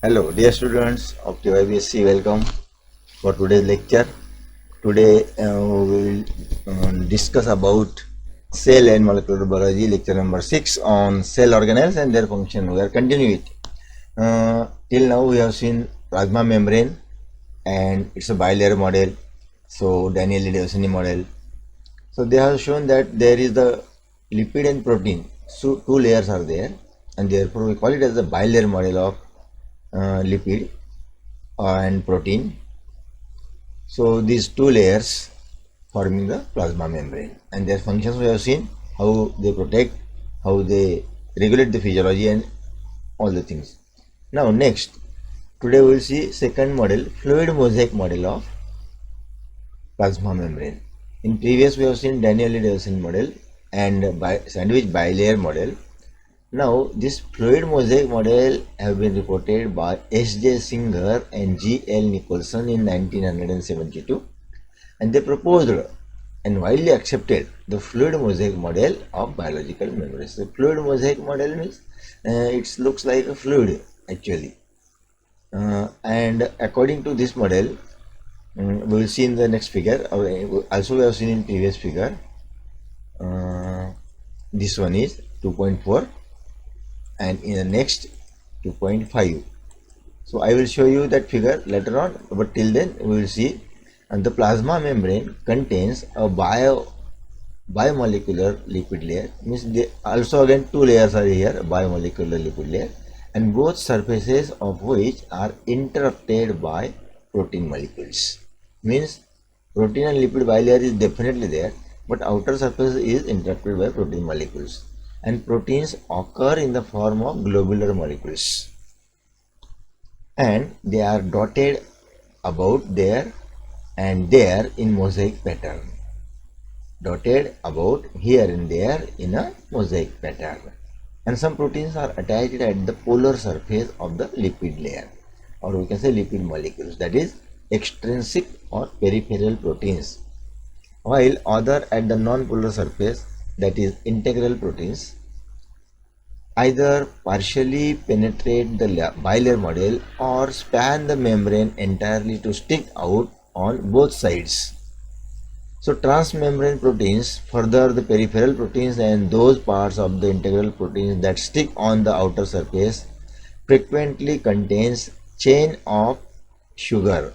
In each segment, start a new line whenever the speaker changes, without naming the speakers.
Hello, dear students of TYBSC. Welcome for today's lecture. Today we will discuss about cell and molecular biology, lecture number 6 on cell organelles and their function. We are continuing it. Till now we have seen plasma membrane and it's a bilayer model. So Danieli-Davicini model. So they have shown that there is the lipid and protein. So two layers are there, and therefore we call it as the bilayer model of lipid and protein. So these two layers forming the plasma membrane, and their functions we have seen, how they protect, how they regulate the physiology and all the things. Now next, today we will see second model, fluid mosaic model of plasma membrane. In previous we have seen Danieli-Davicini model and sandwich bilayer model. Now, this fluid mosaic model have been reported by S.J. Singer and G.L. Nicholson in 1972, and they proposed and widely accepted the fluid mosaic model of biological membranes. The fluid mosaic model means it looks like a fluid actually, and according to this model, we will see in the next figure. Also, we have seen in previous figure. This one is 2.4. and in the next 2.5. So I will show you that figure later on, but till then we will see. And the plasma membrane contains a biomolecular lipid layer, means they also again two layers are here, biomolecular lipid layer, and both surfaces of which are interrupted by protein molecules. Means protein and lipid bilayer is definitely there, but outer surface is interrupted by protein molecules. And proteins occur in the form of globular molecules, and they are dotted about there and there in mosaic pattern, dotted about here and there in a mosaic pattern. And some proteins are attached at the polar surface of the lipid layer, or we can say lipid molecules, that is extrinsic or peripheral proteins, while other at the non-polar surface, that is integral proteins, either partially penetrate the bilayer model or span the membrane entirely to stick out on both sides. So transmembrane proteins, further the peripheral proteins and those parts of the integral proteins that stick on the outer surface, frequently contains chain of sugar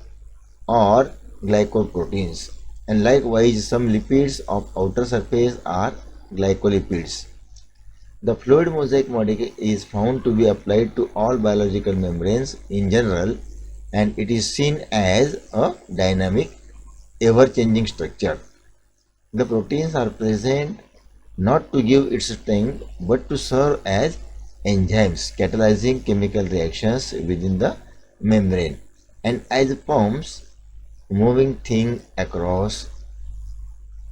or glycoproteins, and likewise some lipids of outer surface are glycolipids. The fluid mosaic model is found to be applied to all biological membranes in general, and it is seen as a dynamic, ever-changing structure. The proteins are present not to give its strength but to serve as enzymes catalyzing chemical reactions within the membrane, and as pumps moving things across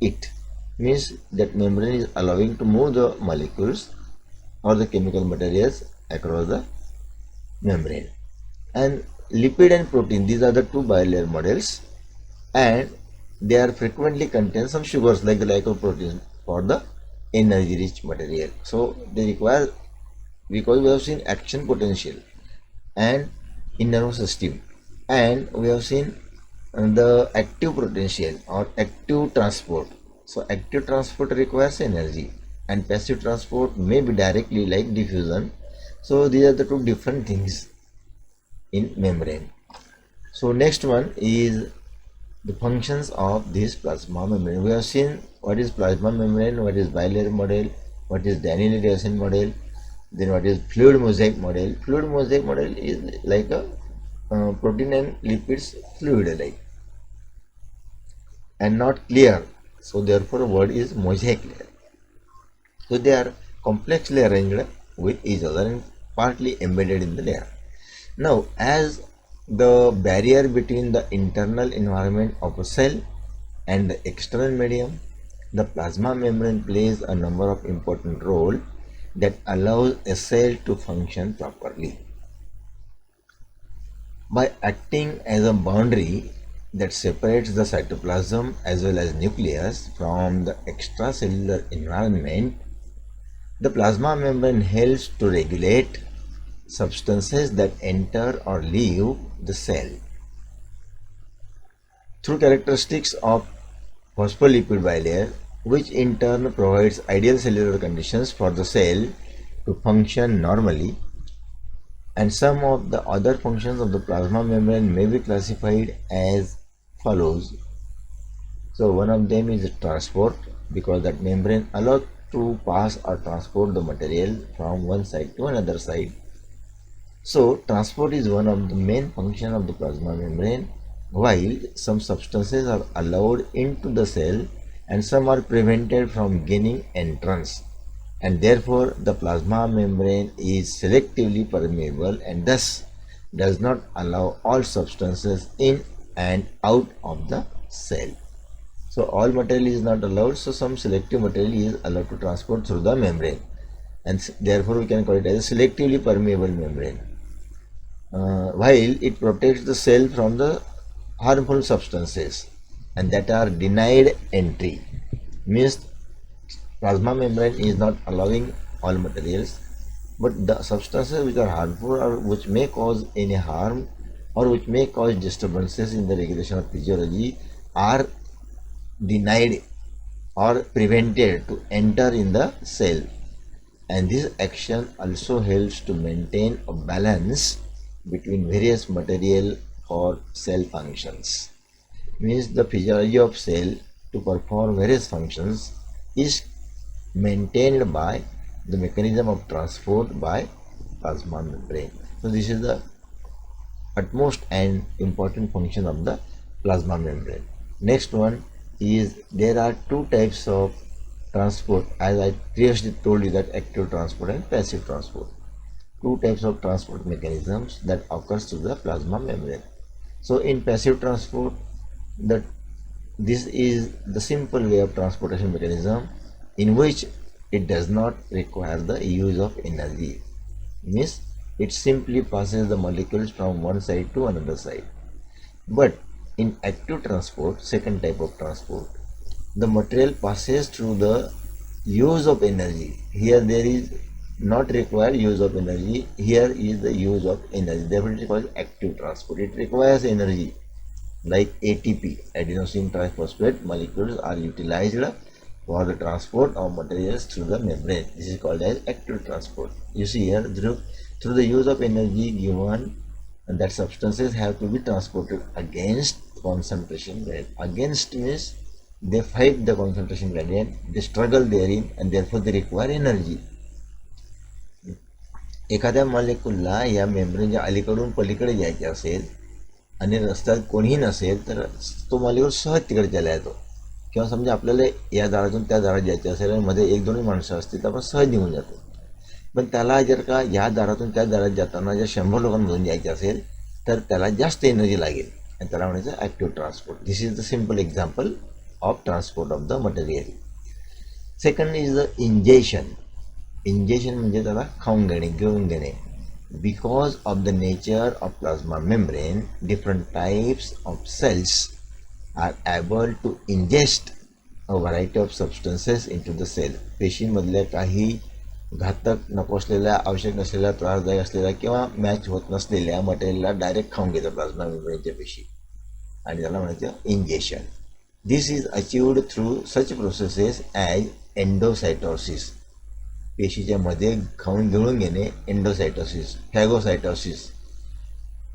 it, means that membrane is allowing to move the molecules or the chemical materials across the membrane. And lipid and protein, these are the two bilayer models, and they are frequently contain some sugars like the glycoprotein for the energy rich material. So they require, because we have seen action potential and in nervous system, and we have seen the active potential or active transport. So active transport requires energy, and passive transport may be directly like diffusion. So these are the two different things in membrane. So next one is the functions of this plasma membrane. We have seen what is plasma membrane, what is bilayer model, what is Danieli-Davicini model, then what is fluid mosaic model. Fluid mosaic model is like a protein and lipids fluid like and not clear. So therefore word is mosaic layer. So they are complexly arranged with each other and partly embedded in the layer. Now, as the barrier between the internal environment of a cell and the external medium, the plasma membrane plays a number of important roles that allows a cell to function properly. By acting as a boundary that separates the cytoplasm as well as nucleus from the extracellular environment, the plasma membrane helps to regulate substances that enter or leave the cell. Through characteristics of phospholipid bilayer, which in turn provides ideal cellular conditions for the cell to function normally, and some of the other functions of the plasma membrane may be classified as follows. So one of them is transport, because that membrane allows to pass or transport the material from one side to another side. So transport is one of the main function of the plasma membrane, while some substances are allowed into the cell and some are prevented from gaining entrance, and therefore the plasma membrane is selectively permeable and thus does not allow all substances in and out of the cell. So all material is not allowed, so some selective material is allowed to transport through the membrane, and therefore we can call it as a selectively permeable membrane. While it protects the cell from the harmful substances and that are denied entry, means plasma membrane is not allowing all materials, but the substances which are harmful or which may cause any harm or which may cause disturbances in the regulation of physiology are denied or prevented to enter in the cell, and this action also helps to maintain a balance between various material for cell functions. Means the physiology of cell to perform various functions is maintained by the mechanism of transport by plasma membrane. So this is the utmost and important function of the plasma membrane. Next one is there are two types of transport, as I previously told you, that active transport and passive transport. Two types of transport mechanisms that occurs through the plasma membrane. So in passive transport, this is the simple way of transportation mechanism in which it does not require the use of energy. Means it simply passes the molecules from one side to another side. But in active transport, second type of transport, the material passes through the use of energy. Here there is not required use of energy, here is the use of energy, therefore it is called active transport. It requires energy, like ATP, adenosine triphosphate molecules are utilized for the transport of materials through the membrane. This is called as active transport. You see here, through the use of energy given, and that substances have to be transported against concentration gradient. Against means they fight the concentration gradient, they struggle therein, and therefore they require energy. एखाद्या मॉलिक्यूलला या मेम्ब्रेनच्या अलीकडून पलीकडे जायचे असेल आणि रस्त्यात कोणीही नसेल तर तो मॉलिक्यूल सहज तिकडे चालला येतो. किंवा समजा आपल्याला या दारातून त्या दारात जायचं असेल आणि मध्ये एक दोन माणसं असतील तर आपण सहज निघून जातो. पण त्याला जर का या दारातून त्या दारात जाताना जर 100 लोकांमधून जायचं असेल तर त्याला जास्त एनर्जी लागेल, आणि त्याला म्हणायचं active transport. This is the simple example of transport of the material. Second is the injection. Injection म्हणजे त्याला खाऊन घेणे, गिळून घेणे. Because of the nature of plasma membrane, different types of cells are able to ingest a variety of substances into the cell. पेशींमधल्या काही घातक नको असलेल्या, आवश्यक नसलेल्या, त्रासदायक असलेल्या किंवा मॅच होत नसलेल्या मटेरियलला डायरेक्ट खाऊन घेतात प्लाझ्मा मेम्ब्रेनच्या पेशी, आणि त्याला म्हणायचं injection. This is achieved through such processes as endocytosis. पेशीच्या मध्ये खाऊन गिळून घेणे, एंडोसायटोसिस, फॅगोसायटोसिस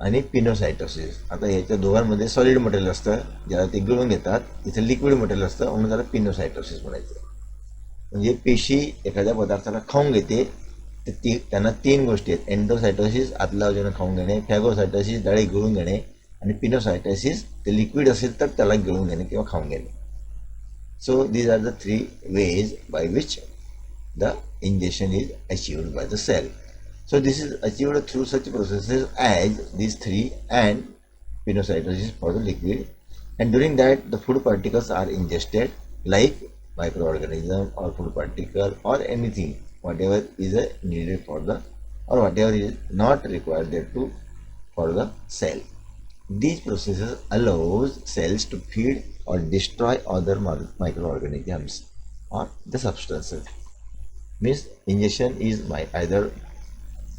आणि पिनोसायटोसिस. आता ह्याच्या दोघांमध्ये सॉलिड मटेरियल असतं ज्याला ते गिळून घेतात, इथं लिक्विड मटेरियल असतं म्हणून त्याला पिनोसायटोसिस म्हणायचं. म्हणजे पेशी एखाद्या पदार्थाला खाऊन घेते, तर त्यांना 3 गोष्टी आहेत. एंडोसायटोसिस आतल्या बाजूने खाऊन घेणे, फॅगोसायटोसिस डाळे गिळून घेणे, आणि पिनोसायटोसिस ते लिक्विड असेल तर त्याला गिळून घेणे किंवा खाऊन घेणे. So these are the 3 ways by which the ingestion is achieved by the cell. So this is achieved through such processes as these 3 and pinocytosis for the liquid, and during that the food particles are ingested, like microorganism or food particle or anything, whatever is needed for the, or whatever is not required there to for the cell. These processes allows cells to feed or destroy other microorganisms or the substances. Means ingestion is either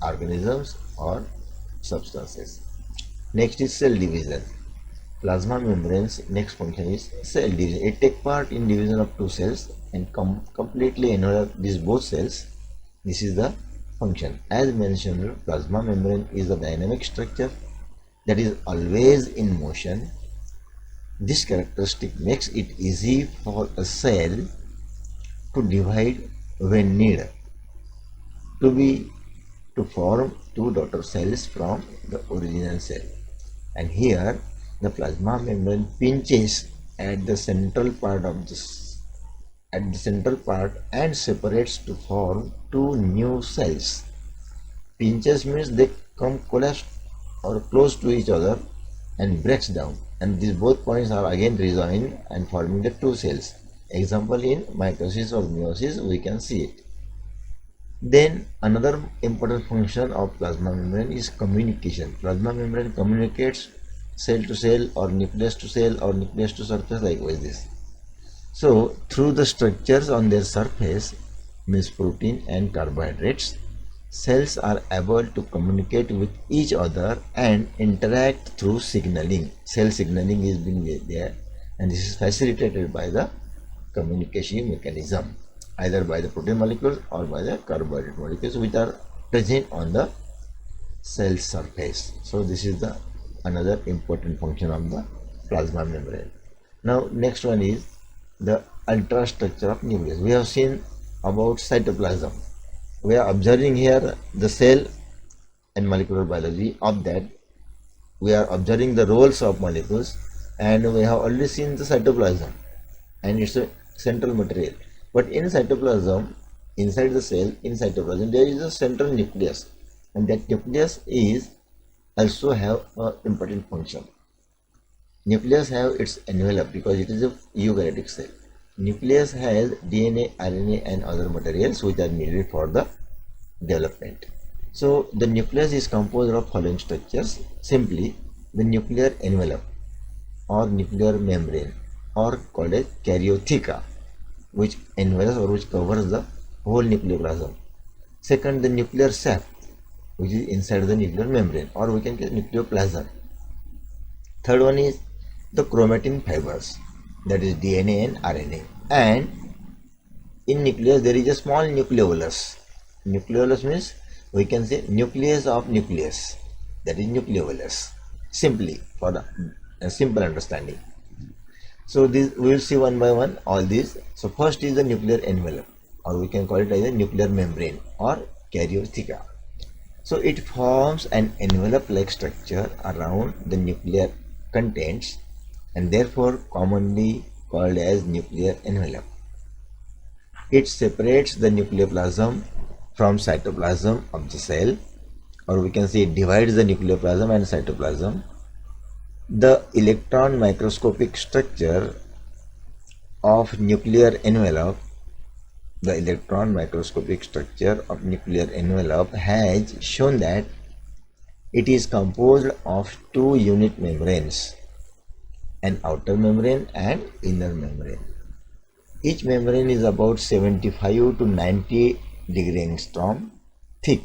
organisms or substances. Next is cell division. Plasma membrane's next function is cell division. It takes part in division of two cells and completely envelop these both cells. This is the function. As mentioned, plasma membrane is a dynamic structure that is always in motion. This characteristic makes it easy for a cell to divide when needed, to be to form two daughter cells from the original cell. And here the plasma membrane pinches at the central part and separates to form two new cells. Pinches means they come collapse or close to each other and breaks down, and these both points are again rejoined and forming the two cells. Example in mitosis or meiosis we can see it. Then another important function of plasma membrane is communication. Plasma membrane communicates cell to cell or nucleus to cell or nucleus to surface, likewise this. So through the structures on their surface, means protein and carbohydrates, cells are able to communicate with each other and interact through signaling. Cell signaling is being there, and this is facilitated by the communication mechanism, either by the protein molecules or by the carbohydrate molecules which are present on the cell surface. So this is the another important function of the plasma membrane. Now next one is the ultrastructure of nucleus. We have seen about cytoplasm. We are observing here the cell and molecular biology of that. We are observing the roles of molecules, and we have already seen the cytoplasm and its a central material. But in cytoplasm, inside the cell, in cytoplasm, there is a central nucleus, and that nucleus is also have an important function. Nucleus have its envelope because it is a eukaryotic cell. Nucleus has DNA, RNA and other materials which are needed for the development. So the nucleus is composed of following structures. Simply, the nuclear envelope or nuclear membrane, or called as karyotheca, which envelops or which covers the whole nucleoplasm. Second, the nuclear shaft, which is inside the nuclear membrane, or we can get nucleoplasm. Third one is the chromatin fibers, that is DNA and RNA. And in nucleus there is a small nucleolus. Nucleolus means we can say nucleus of nucleus, that is nucleolus, simply for the simple understanding. So this we will see one by one all these. So first is the nuclear envelope, or we can call it as a nuclear membrane or karyotheca. So it forms an envelope-like structure around the nuclear contents, and therefore commonly called as nuclear envelope. It separates the nucleoplasm from cytoplasm of the cell, or we can say it divides the nucleoplasm and cytoplasm. The electron microscopic structure of nuclear envelope, has shown that it is composed of two unit membranes, an outer membrane and inner membrane. Each membrane is about 75 to 90 degree angstrom thick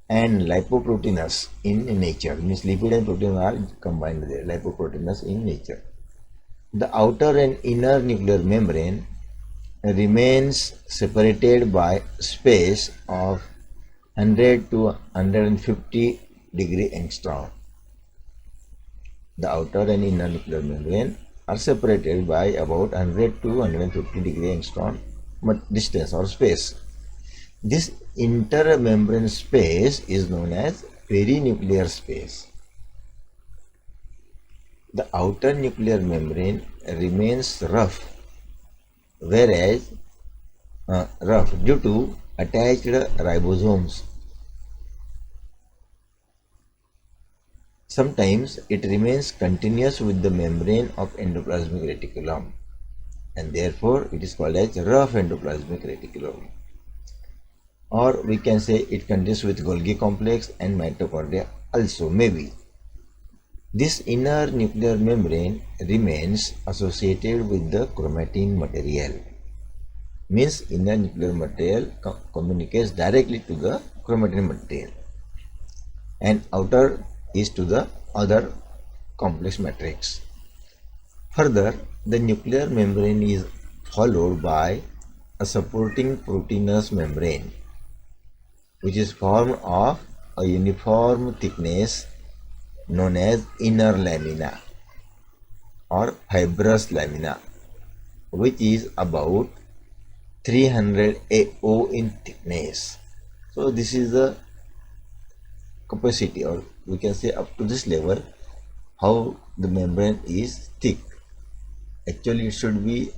and lipoproteinous in nature, means lipid and protein are combined there, lipoproteinous in nature. The outer and inner nuclear membrane remains separated by space of 100 to 150 degree angstrom. The outer and inner nuclear membrane are separated by about 100 to 150 degree angstrom distance or space. This intermembrane space is known as perinuclear space. The outer nuclear membrane remains rough due to attached ribosomes. Sometimes it remains continuous with the membrane of endoplasmic reticulum, and therefore it is called as rough endoplasmic reticulum. Or we can say it contains with Golgi complex and mitochondria also, maybe. This inner nuclear membrane remains associated with the chromatin material, means inner nuclear material communicates directly to the chromatin material, and outer is to the other complex matrix. Further, the nuclear membrane is followed by a supporting proteinous membrane, which is formed of a uniform thickness known as inner lamina or fibrous lamina, which is about 300 AO in thickness. So this is the capacity, or we can say up to this level, how the membrane is thick. Actually it should be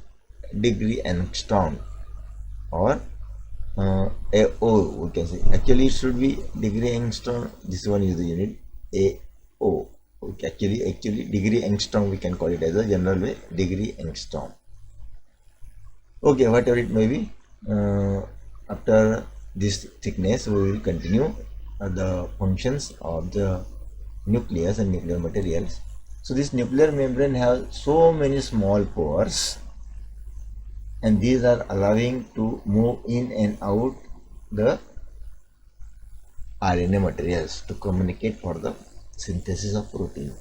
degree angstrom or AO, we can say. Actually it should be degree angstrom. This one is the unit AO. Okay, actually degree angstrom we can call it as a general way, degree angstrom. Okay, whatever it may be, after this thickness we will continue the functions of the nucleus and nuclear materials. So this nuclear membrane has so many small pores, and these are allowing to move in and out the RNA materials to communicate for the synthesis of protein.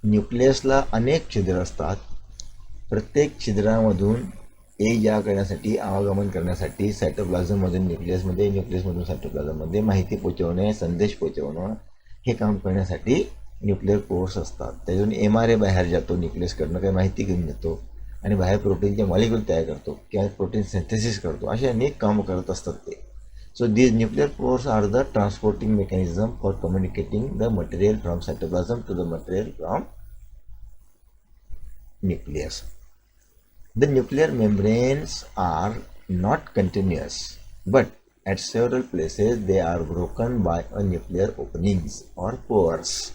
न्यूक्लियसला अनेक छिद्र असतात. प्रत्येक छिद्रामधून ये जा करण्यासाठी, आवागमन करण्यासाठी cytoplasm मधून न्यूक्लियसमध्ये, न्यूक्लियसमधून सायटोप्लाझममध्ये माहिती पोहोचवणे, संदेश पोहोचवणं, हे काम करण्यासाठी न्यूक्लियर पोर्स असतात. त्यातून mRNA बाहेर जातो, न्यूक्लियसकडनं काही माहिती घेऊन येतो आणि बाहेर प्रोटीनचे मॉलिक्यूल तयार करतो किंवा प्रोटीन सिंथेसिस करतो. असे अनेक कामं करत असतात ते. So these nuclear pores are the transporting mechanism for communicating the material from cytoplasm to the material from nucleus. The nuclear membranes are not continuous, but at several places they are broken by a nuclear openings or pores.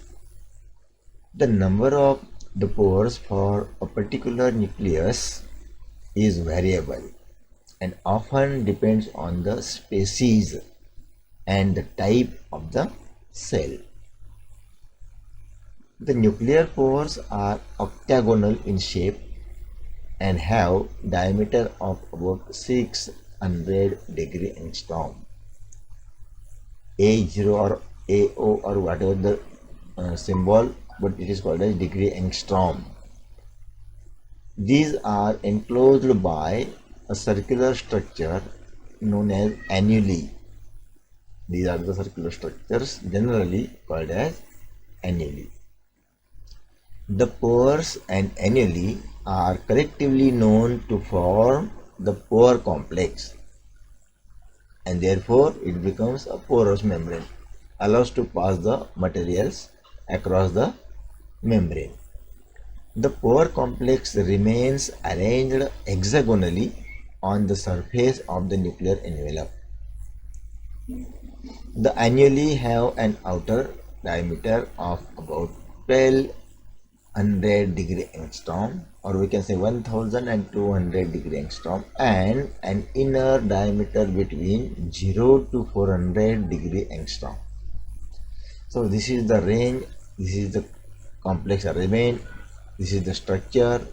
The number of the pores for a particular nucleus is variable and often depends on the species and the type of the cell. The nuclear pores are octagonal in shape and have diameter of about 600 degree angstrom. A0 or AO or whatever the symbol, but it is called as degree angstrom. These are enclosed by a circular structure known as annuli. These are the circular structures generally called as annuli. The pores and annuli are collectively known to form the pore complex, and therefore it becomes a porous membrane, allows to pass the materials across the membrane. The pore complex remains arranged hexagonally on the surface of the nuclear envelope. The annuli have an outer diameter of about 1200 degree angstrom, or we can say 1200 degree angstrom, and an inner diameter between 0 to 400 degree angstrom. So this is the range, this is the complex arrangement, this is the structure,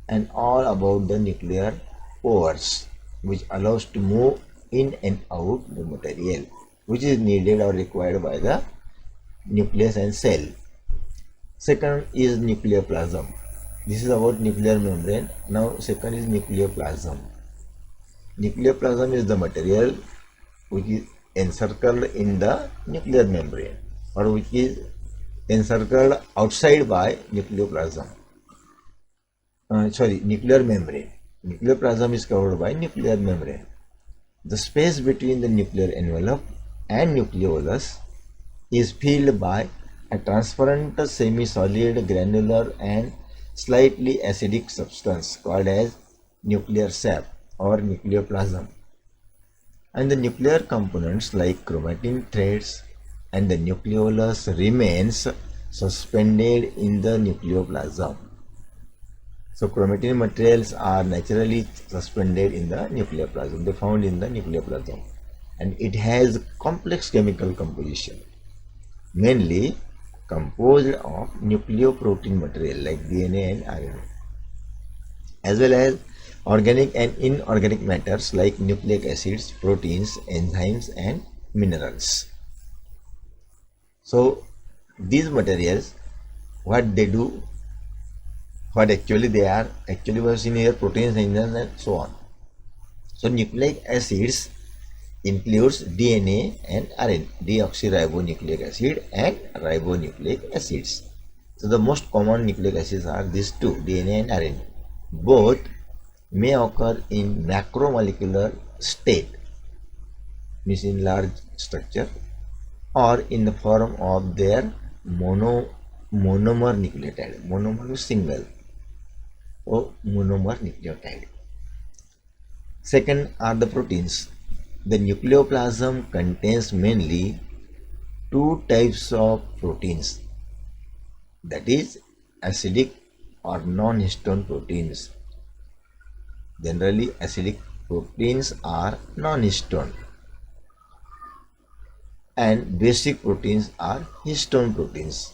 and all about the nuclear pores, which allows to move in and out the material which is needed or required by the nucleus and cell. Second is nucleoplasm. This is about nuclear membrane. Now second is nucleoplasm. Nucleoplasm is the material which is encircled in the nuclear membrane, or which is encircled outside by nucleoplasm. Nuclear membrane. Nucleoplasm is covered by nuclear membrane. The space between the nuclear envelope and nucleolus is filled by a transparent semi-solid granular and slightly acidic substance called as nuclear sap or nucleoplasm. And the nuclear components like chromatin threads and the nucleolus remains suspended in the nucleoplasm. So chromatin materials are naturally suspended in the nucleoplasm. They found in the nucleoplasm, and it has complex chemical composition, mainly composed of nucleoprotein material like DNA and RNA, as well as organic and inorganic matters like nucleic acids, proteins, enzymes, and minerals. So these materials, what they do, what actually they are, actually we have seen here proteins, enzymes, and so on. So nucleic acids includes DNA and RNA, deoxyribonucleic acid and ribonucleic acids. So the most common nucleic acids are these two, DNA and RNA. Both may occur in macromolecular state, means in large structure, or in the form of their monomer nucleotide. Monomer is single, or monomer nucleotide. Second are the proteins. The nucleoplasm contains mainly two types of proteins, that is acidic or non-histone proteins. Generally acidic proteins are non-histone and basic proteins are histone proteins.